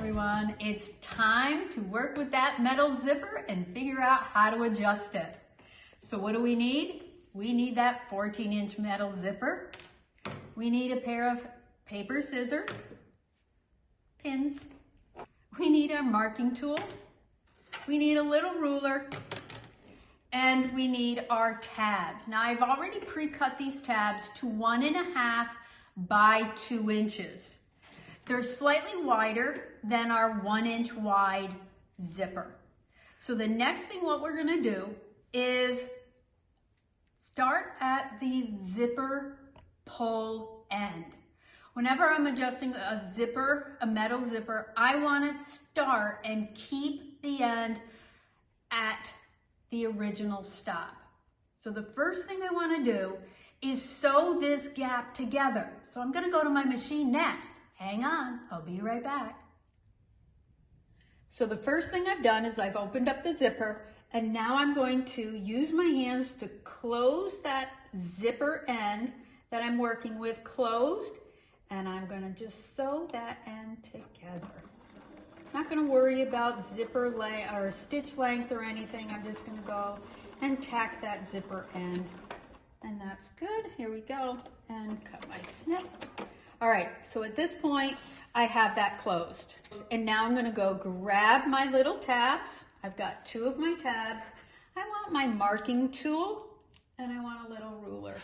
everyone. It's time to work with that metal zipper and figure out how to adjust it. So what do we need? We need that 14-inch metal zipper. We need a pair of paper scissors, pins. We need our marking tool. We need a little ruler. And we need our tabs. Now I've already pre-cut these tabs to 1.5 by 2 inches. They're slightly wider than our 1-inch wide zipper. So the next thing what we're gonna do is start at the zipper pull end. Whenever I'm adjusting a zipper, a metal zipper, I wanna start and keep the end at the original stop. So the first thing I wanna do is sew this gap together. So I'm gonna go to my machine next. Hang on, I'll be right back. So the first thing I've done is I've opened up the zipper, and now I'm going to use my hands to close that zipper end that I'm working with closed, and I'm gonna just sew that end together. Not gonna worry about zipper length or stitch length or anything. I'm just gonna go and tack that zipper end. And that's good, here we go, and cut my snip. All right, so at this point, I have that closed. And now I'm gonna go grab my little tabs. I've got 2 of my tabs. I want my marking tool, and I want a little ruler.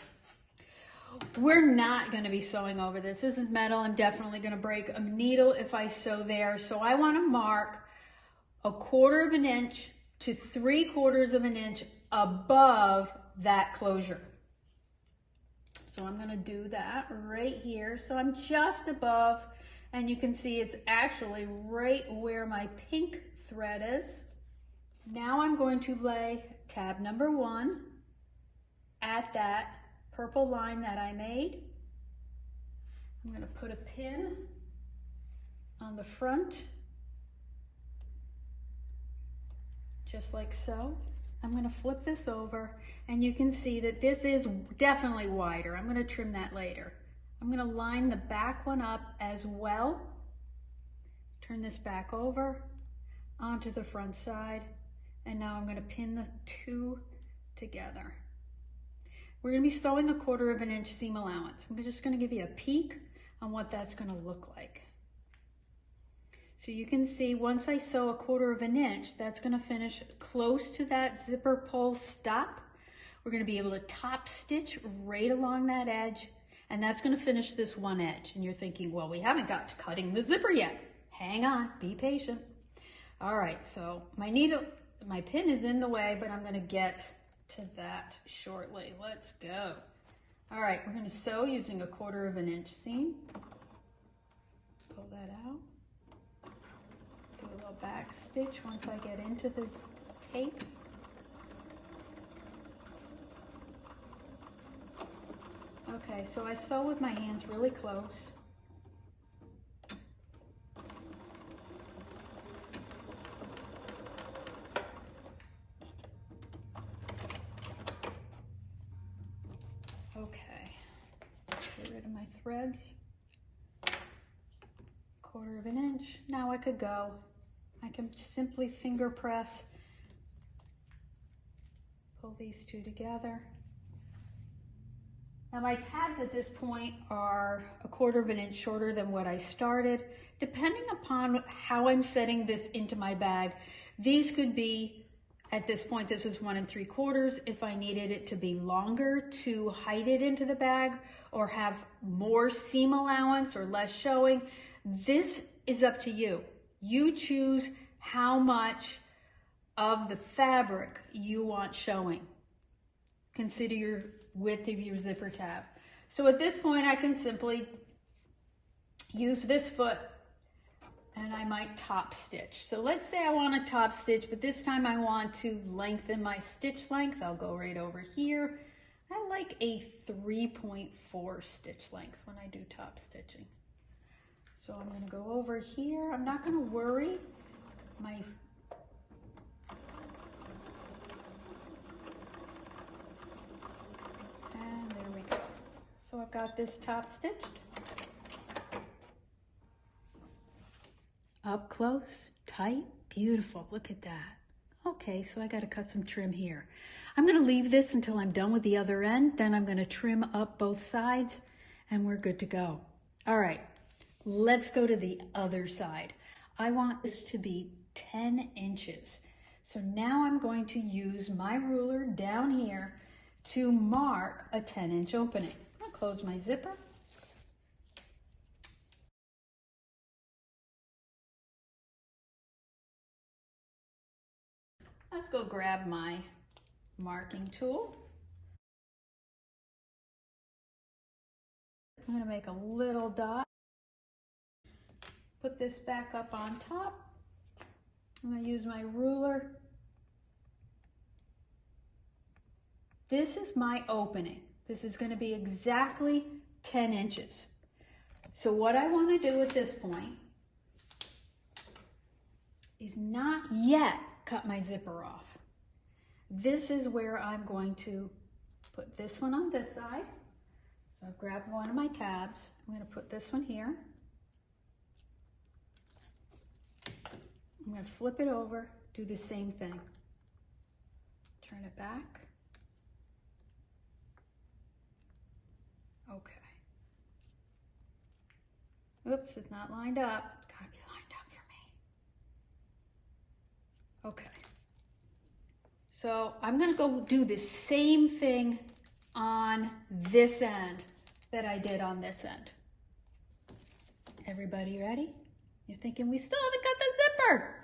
We're not gonna be sewing over this. This is metal. I'm definitely gonna break a needle if I sew there. So I wanna mark 1/4 of an inch to 3/4 of an inch above that closure. So I'm gonna do that right here. So I'm just above, and you can see it's actually right where my pink thread is. Now I'm going to lay tab number 1 at that purple line that I made. I'm gonna put a pin on the front, just like so. I'm gonna flip this over, and you can see that this is definitely wider. I'm gonna trim that later. I'm gonna line the back one up as well. Turn this back over onto the front side, and now I'm gonna pin the 2 together. We're gonna be sewing 1/4 of an inch seam allowance. I'm just gonna give you a peek on what that's gonna look like. So you can see once I sew 1/4 of an inch, that's gonna finish close to that zipper pull stop. We're gonna be able to top stitch right along that edge, and that's gonna finish this one edge. And you're thinking, well, we haven't got to cutting the zipper yet. Hang on, be patient. All right, so my pin is in the way, but I'm gonna get to that shortly. Let's go. All right, we're gonna sew using 1/4 of an inch seam. Pull that out. Do a little back stitch once I get into this tape. Okay, so I sew with my hands really close. Okay, get rid of my threads. 1/4 of an inch. Now I could go. I can simply finger press, pull these 2 together. Now my tabs at this point are 1/4 of an inch shorter than what I started. Depending upon how I'm setting this into my bag, these could be, at this point, this is 1 3/4. If I needed it to be longer to hide it into the bag or have more seam allowance or less showing, this is up to you. You choose how much of the fabric you want showing. Consider your width of your zipper tab. So at this point, I can simply use this foot, and I might top stitch. So let's say I want to top stitch, but this time I want to lengthen my stitch length. I'll go right over here. I like a 3.4 stitch length when I do top stitching. So I'm going to go over here. I'm not going to worry. And there we go. So I've got this top stitched. Up close, tight, beautiful. Look at that. Okay, so I got to cut some trim here. I'm going to leave this until I'm done with the other end. Then I'm going to trim up both sides and we're good to go. All right, let's go to the other side. I want this to be 10 inches. So now I'm going to use my ruler down here to mark a 10-inch opening. I'll close my zipper. Let's go grab my marking tool. I'm going to make a little dot. Put this back up on top. I'm going to use my ruler. This is my opening. This is going to be exactly 10 inches. So what I want to do at this point is not yet cut my zipper off. This is where I'm going to put this one on this side. So I've grabbed one of my tabs. I'm going to put this one here. I'm going to flip it over, do the same thing. Turn it back. Okay. Oops, it's not lined up. It's got to be lined up for me. Okay. So I'm going to go do the same thing on this end that I did on this end. Everybody ready? You're thinking, we still haven't cut the zipper.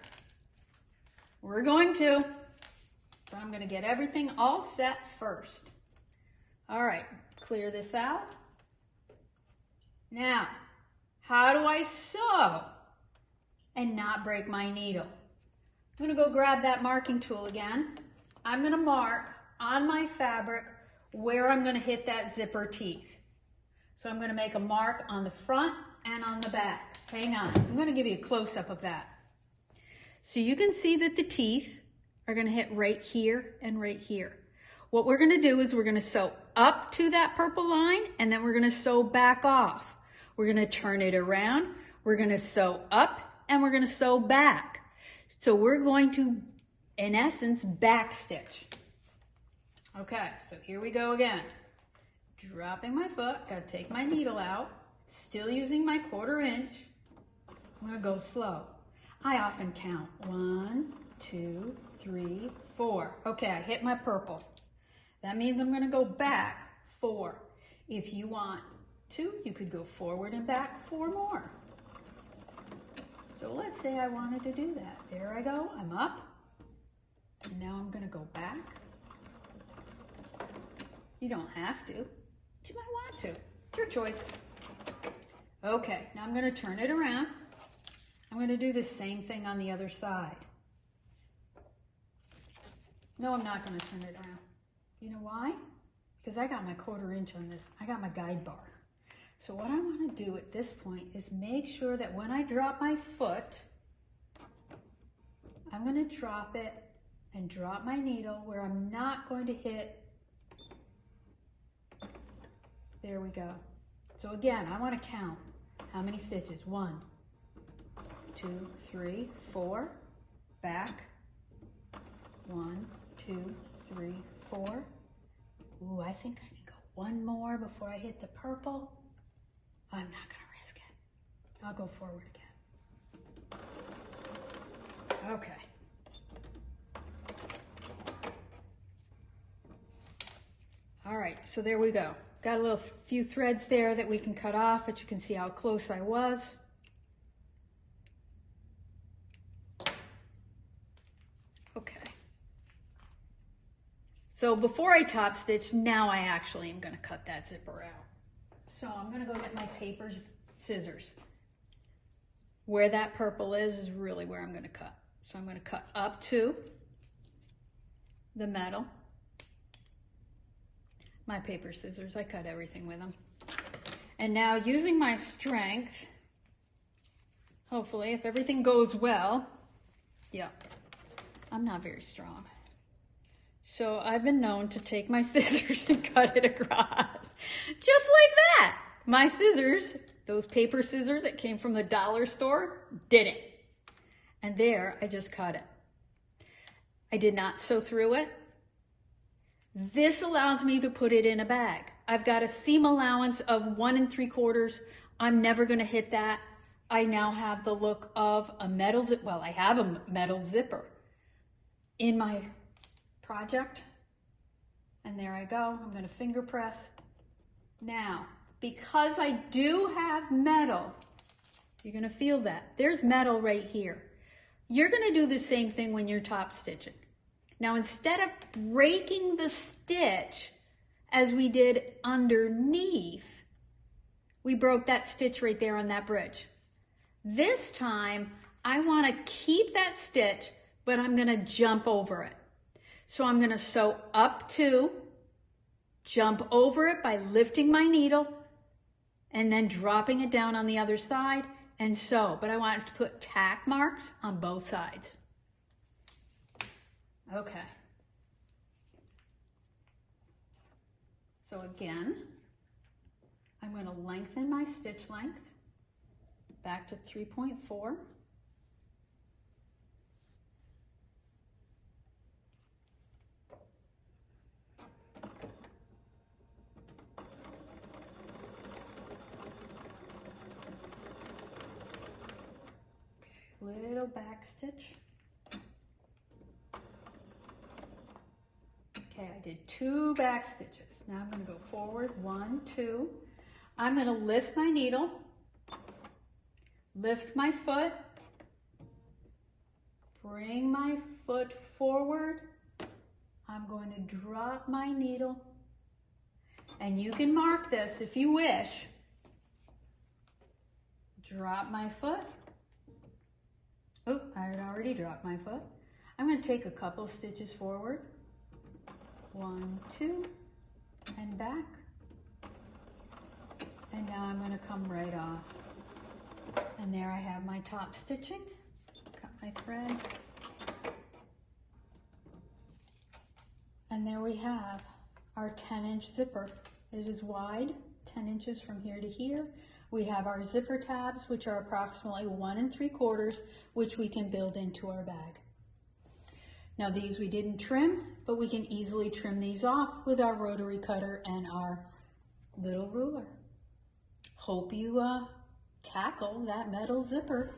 We're going to, but I'm going to get everything all set first. All right, clear this out. Now, how do I sew and not break my needle? I'm going to go grab that marking tool again. I'm going to mark on my fabric where I'm going to hit that zipper teeth. So I'm going to make a mark on the front and on the back. Hang on, I'm going to give you a close-up of that. So you can see that the teeth are going to hit right here and right here. What we're going to do is we're going to sew up to that purple line and then we're going to sew back off. We're going to turn it around, we're going to sew up and we're going to sew back. So we're going to, in essence, back stitch. Okay, so here we go again. Dropping my foot, got to take my needle out, still using my 1/4 inch. I'm going to go slow. I often count 1, 2, 3, 4. Okay, I hit my purple. That means I'm going to go back 4. If you want to, you could go forward and back 4 more. So let's say I wanted to do that. There I go, I'm up. And now I'm going to go back. You don't have to, but you might want to. It's your choice. Okay, now I'm going to turn it around. I'm going to do the same thing on the other side. No, I'm not going to turn it around. You know why? Because I got my 1/4 inch on this. I got my guide bar. So what I want to do at this point is make sure that when I drop my foot, I'm going to drop it and drop my needle where I'm not going to hit. There we go. So again, I want to count how many stitches. 1, 2, 3, 4, back. 1, 2, 3, 4. Ooh, I think I can go 1 more before I hit the purple. I'm not going to risk it. I'll go forward again. Okay. All right, so there we go. Got a few threads there that we can cut off, but you can see how close I was. Okay. So before I top stitch, now I actually am going to cut that zipper out. So I'm going to go get my paper scissors. Where that purple is really where I'm going to cut. So I'm going to cut up to the metal. My paper scissors, I cut everything with them. And now using my strength, hopefully if everything goes well, yeah, I'm not very strong. So I've been known to take my scissors and cut it across. Just like that. My scissors, those paper scissors that came from the dollar store, did it. And there, I just cut it. I did not sew through it. This allows me to put it in a bag. I've got a seam allowance of 1 3/4. I'm never gonna hit that. I now have the look of a metal zip. Well, I have a metal zipper in my project. And there I go. I'm gonna finger press. Now, because I do have metal, you're gonna feel that. There's metal right here. You're gonna do the same thing when you're top stitching. Now, instead of breaking the stitch as we did underneath, we broke that stitch right there on that bridge. This time, I wanna keep that stitch, but I'm gonna jump over it. So I'm gonna sew up to, jump over it by lifting my needle, and then dropping it down on the other side and sew. But I want to put tack marks on both sides. Okay. So again, I'm going to lengthen my stitch length back to 3.4. Little back stitch. Okay, I did 2 back stitches. Now I'm going to go forward, 1, 2. I'm going to lift my needle, lift my foot, bring my foot forward. I'm going to drop my needle, and you can mark this if you wish. Drop my foot. Oh, I had already dropped my foot. I'm going to take a couple stitches forward. 1, 2, and back. And now I'm going to come right off. And there I have my top stitching. Cut my thread. And there we have our 10-inch zipper. It is wide, 10 inches from here to here. We have our zipper tabs, which are approximately 1 3/4, which we can build into our bag. Now these we didn't trim, but we can easily trim these off with our rotary cutter and our little ruler. Hope you tackle that metal zipper.